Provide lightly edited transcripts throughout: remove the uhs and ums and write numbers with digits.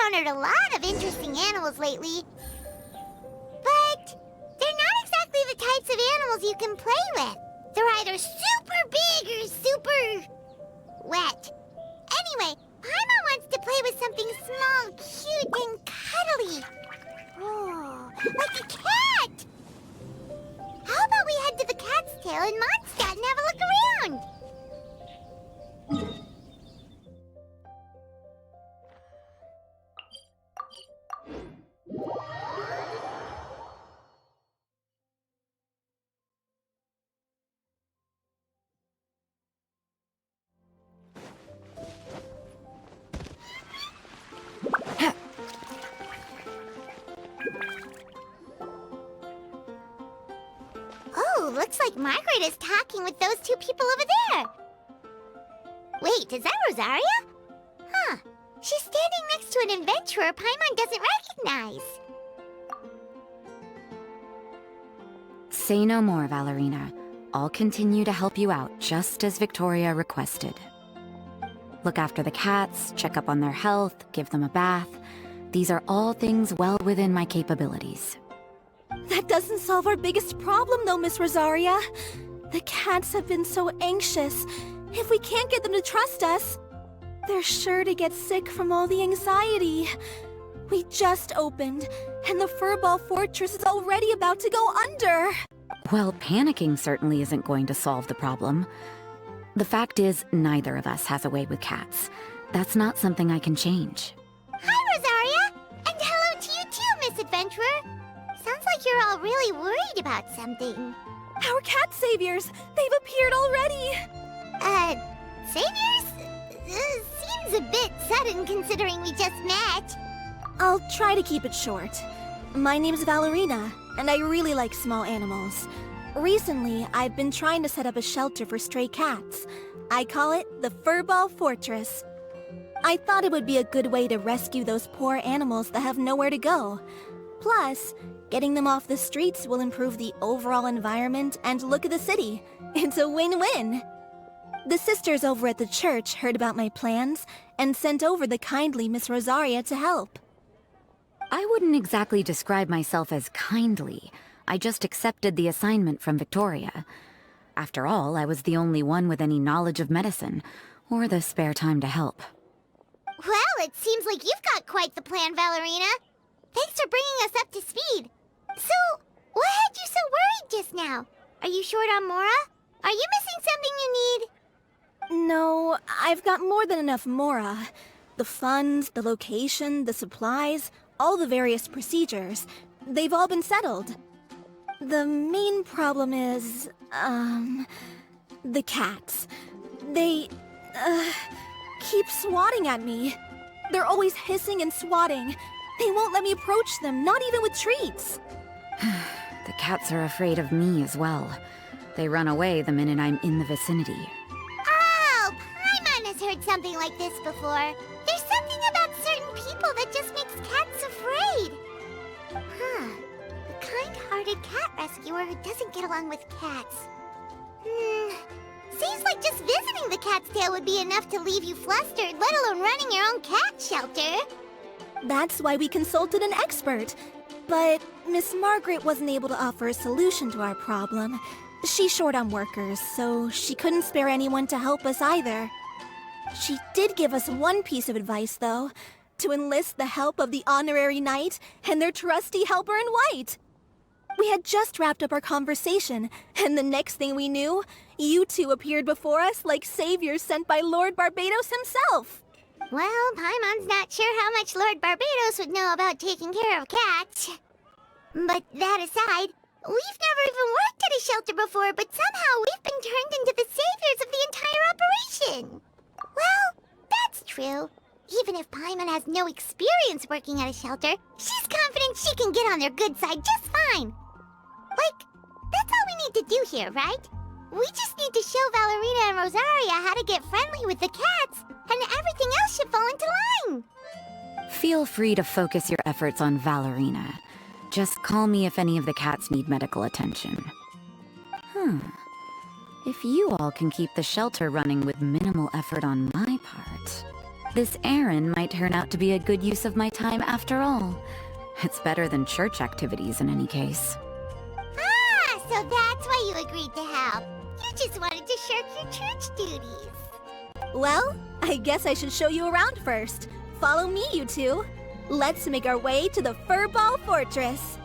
encountered a lot of interesting animals lately. But they're not exactly the types of animals you can play with. They're either super big or super wet. Anyway, Paimon wants to play with something small, cute, and cuddly. Oh, like a cat! How about we head to the Cat's Tail in Mondstadt and have a look around? Oh, looks like Margaret is talking with those two people over there. Wait, is that Rosaria? Huh. She's standing next to an adventurer Paimon doesn't recognize. Say no more, Valerina. I'll continue to help you out, just as Victoria requested. Look after the cats, check up on their health, give them a bath. These are all things well within my capabilities. That doesn't solve our biggest problem, though, Miss Rosaria. The cats have been so anxious. If we can't get them to trust us, they're sure to get sick from all the anxiety. We just opened, and the Furball fortress is already about to go under. Well, panicking certainly isn't going to solve the problem. The fact is, neither of us has a way with cats. That's not something I can change. Hi, Rosaria! And hello to you too, Miss Adventurer! Sounds like you're all really worried about something. Our cat saviors! They've appeared already! Saviors? Seems a bit sudden considering we just met. I'll try to keep it short. My name's Valerina, and I really like small animals. Recently, I've been trying to set up a shelter for stray cats. I call it the Furball Fortress. I thought it would be a good way to rescue those poor animals that have nowhere to go. Plus, getting them off the streets will improve the overall environment and look of the city. It's a win-win. The sisters over at the church heard about my plans and sent over the kindly Miss Rosaria to help. I wouldn't exactly describe myself as kindly. I just accepted the assignment from Victoria. After all, I was the only one with any knowledge of medicine, or the spare time to help. Well, it seems like you've got quite the plan, Valerina. Thanks for bringing us up to speed. So, what had you so worried just now? Are you short on Mora? Are you missing something you need? No, I've got more than enough Mora. The funds, the location, the supplies, all the various procedures. They've all been settled. The main problem is, the cats. They, keep swatting at me. They're always hissing and swatting. They won't let me approach them, not even with treats. The cats are afraid of me as well. They run away the minute I'm in the vicinity. Oh, Paimon has heard something like this before. There's something about certain people that just makes cats afraid. Huh. A kind-hearted cat rescuer who doesn't get along with cats. Seems like just visiting the Cat's Tail would be enough to leave you flustered, let alone running your own cat shelter. That's why we consulted an expert. But Miss Margaret wasn't able to offer a solution to our problem. She's short on workers, so she couldn't spare anyone to help us either. She did give us one piece of advice, though, to enlist the help of the Honorary Knight and their trusty helper in white. We had just wrapped up our conversation, and the next thing we knew, you two appeared before us like saviors sent by Lord Barbados himself. Well, Paimon's not sure how much Lord Barbados would know about taking care of cats. But that aside, we've never even worked at a shelter before, but somehow we've been turned into the saviors of the entire operation. Well, that's true. Even if Paimon has no experience working at a shelter, she's confident she can get on their good side just fine. Like, that's all we need to do here, right? We just need to show Valerina and Rosaria how to get friendly with the cats, and everything else should fall into line. Feel free to focus your efforts on Valerina. Just call me if any of the cats need medical attention. If you all can keep the shelter running with minimal effort on my part... This errand might turn out to be a good use of my time after all. It's better than church activities in any case. Ah, so that's why you agreed to help. You just wanted to shirk your church duties. Well, I guess I should show you around first. Follow me, you two. Let's make our way to the Furball Fortress.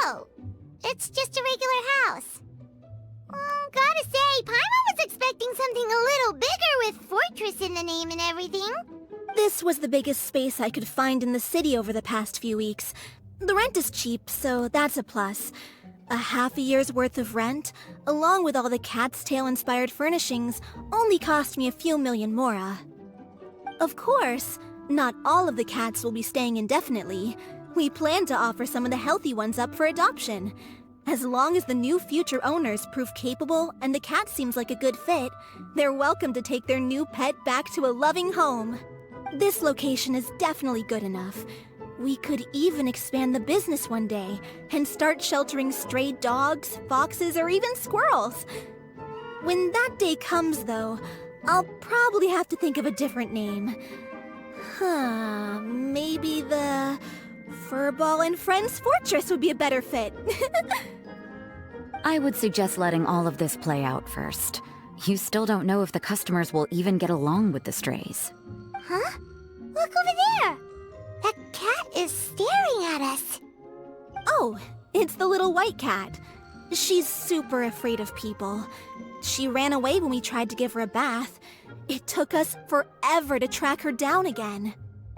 Oh, it's just a regular house. Gotta say, Paimon was expecting something a little bigger with Fortress in the name and everything. This was the biggest space I could find in the city over the past few weeks. The rent is cheap, so that's a plus. A half a year's worth of rent, along with all the Cat's Tail-inspired furnishings, only cost me a few million mora. Of course, not all of the cats will be staying indefinitely. We plan to offer some of the healthy ones up for adoption. As long as the new future owners prove capable and the cat seems like a good fit, they're welcome to take their new pet back to a loving home. This location is definitely good enough. We could even expand the business one day and start sheltering stray dogs, foxes, or even squirrels. When that day comes, though, I'll probably have to think of a different name. Maybe the Furball and Friends Fortress would be a better fit. I would suggest letting all of this play out first. You still don't know if the customers will even get along with the strays. Huh? Look over there! That cat is staring at us. Oh, it's the little white cat. She's super afraid of people. She ran away when we tried to give her a bath. It took us forever to track her down again.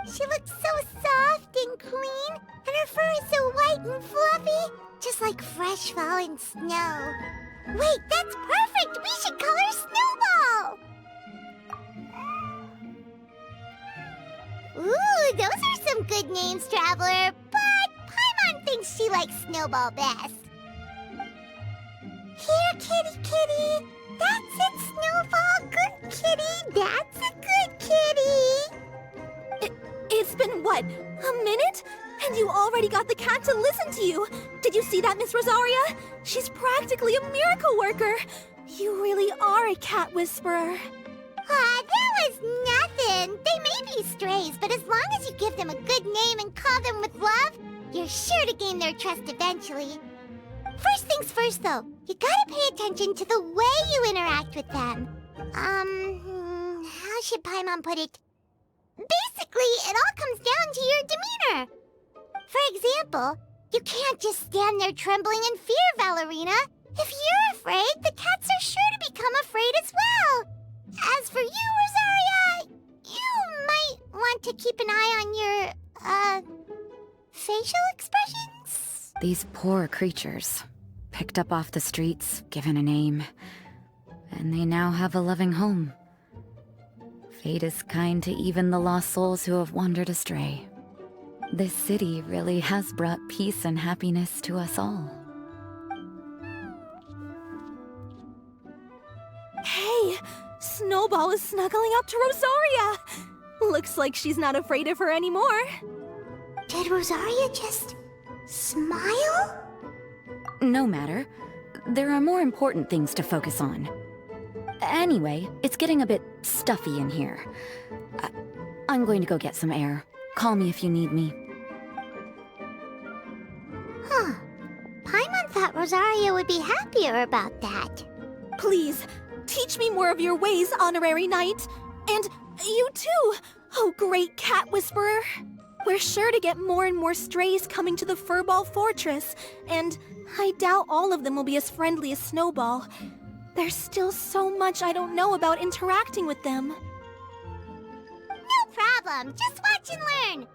She looks so soft and clean, and her fur is so white and fluffy, just like fresh fallen snow. Wait, that's perfect! We should call her Snowball! Ooh, those are some good names, Traveler, but Paimon thinks she likes Snowball best. Here, kitty kitty! That's it, Snowball! Good kitty! That's a good kitty! It's been, what, a minute? And you already got the cat to listen to you! Did you see that, Miss Rosaria? She's practically a miracle worker! You really are a cat whisperer. Ah, that was nothing! They may be strays, but as long as you give them a good name and call them with love, you're sure to gain their trust eventually. First things first, though, you gotta pay attention to the way you interact with them. How should Paimon put it? Basically, it all comes down to your demeanor. For example, you can't just stand there trembling in fear, Valerina. If you're afraid, the cats are sure to become afraid as well. As for you, Rosaria, you might want to keep an eye on your, facial expressions. These poor creatures, picked up off the streets, given a name, and they now have a loving home. Fate is kind to even the lost souls who have wandered astray. This city really has brought peace and happiness to us all. Hey, Snowball is snuggling up to Rosaria! Looks like she's not afraid of her anymore. Did Rosaria just smile? No matter. There are more important things to focus on. Anyway, it's getting a bit stuffy in here. I'm going to go get some air. Call me if you need me. Huh. Paimon thought Rosaria would be happier about that. Please, teach me more of your ways, Honorary Knight. And you too, oh great cat whisperer. We're sure to get more and more strays coming to the Furball Fortress, and I doubt all of them will be as friendly as Snowball. There's still so much I don't know about interacting with them. No problem. Just watch and learn.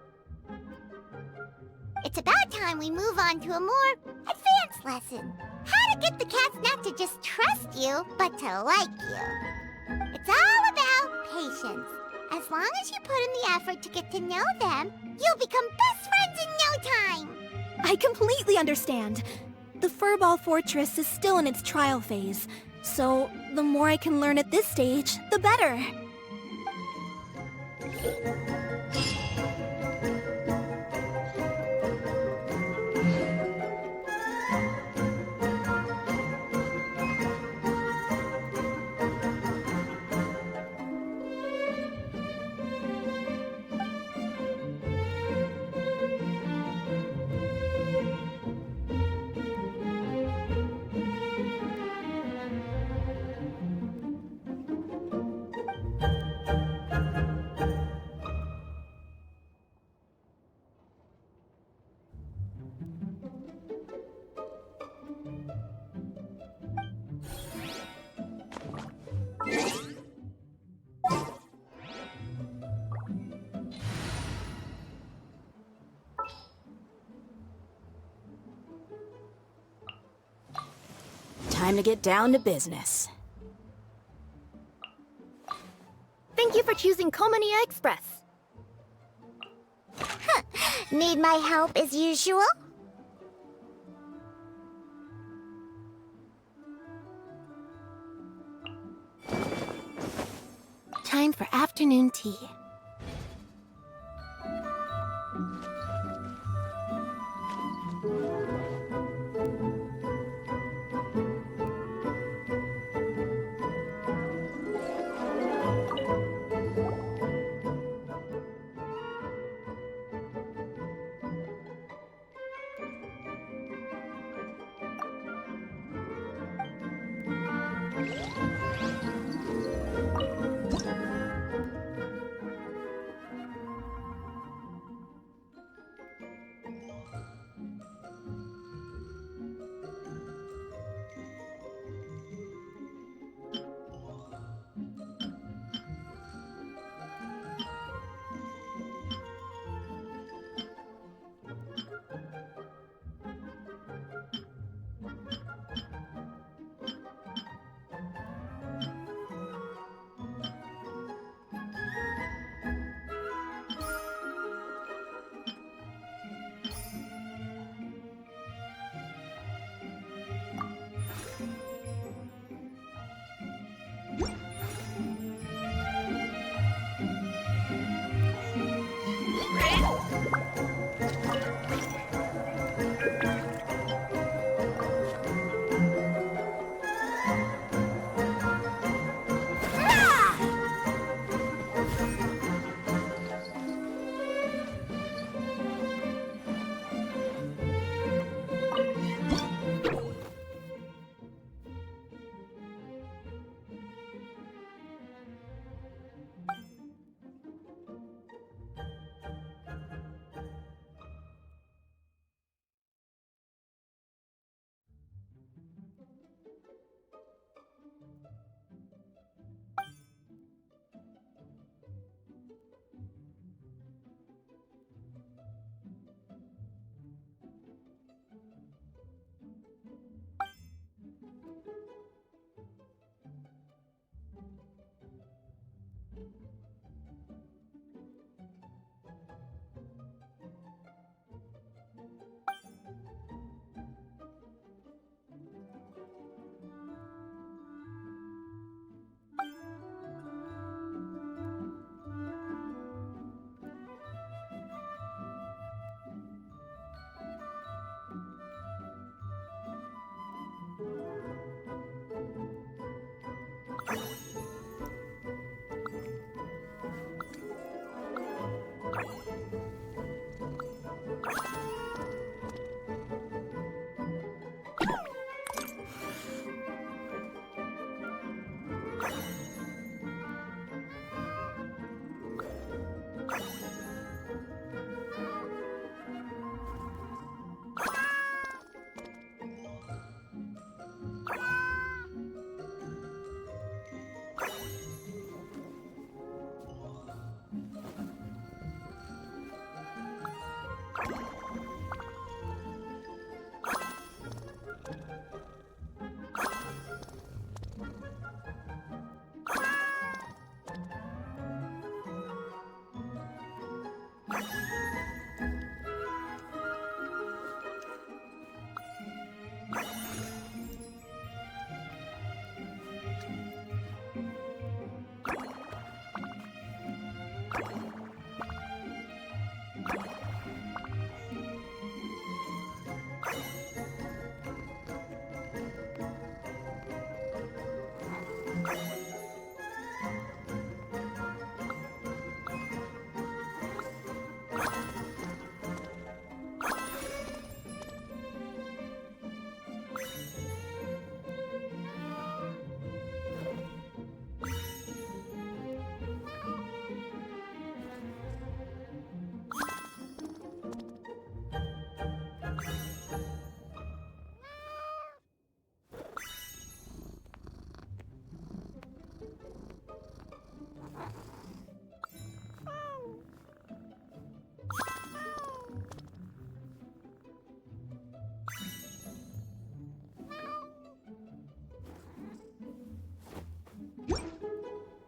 It's about time we move on to a more advanced lesson. How to get the cats not to just trust you, but to like you. It's all about patience. As long as you put in the effort to get to know them, you'll become best friends in no time. I completely understand. The Furball Fortress is still in its trial phase, so the more I can learn at this stage, the better. Time to get down to business. Thank you for choosing Comania Express. Need my help as usual? Time for afternoon tea.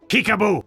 Peekaboo!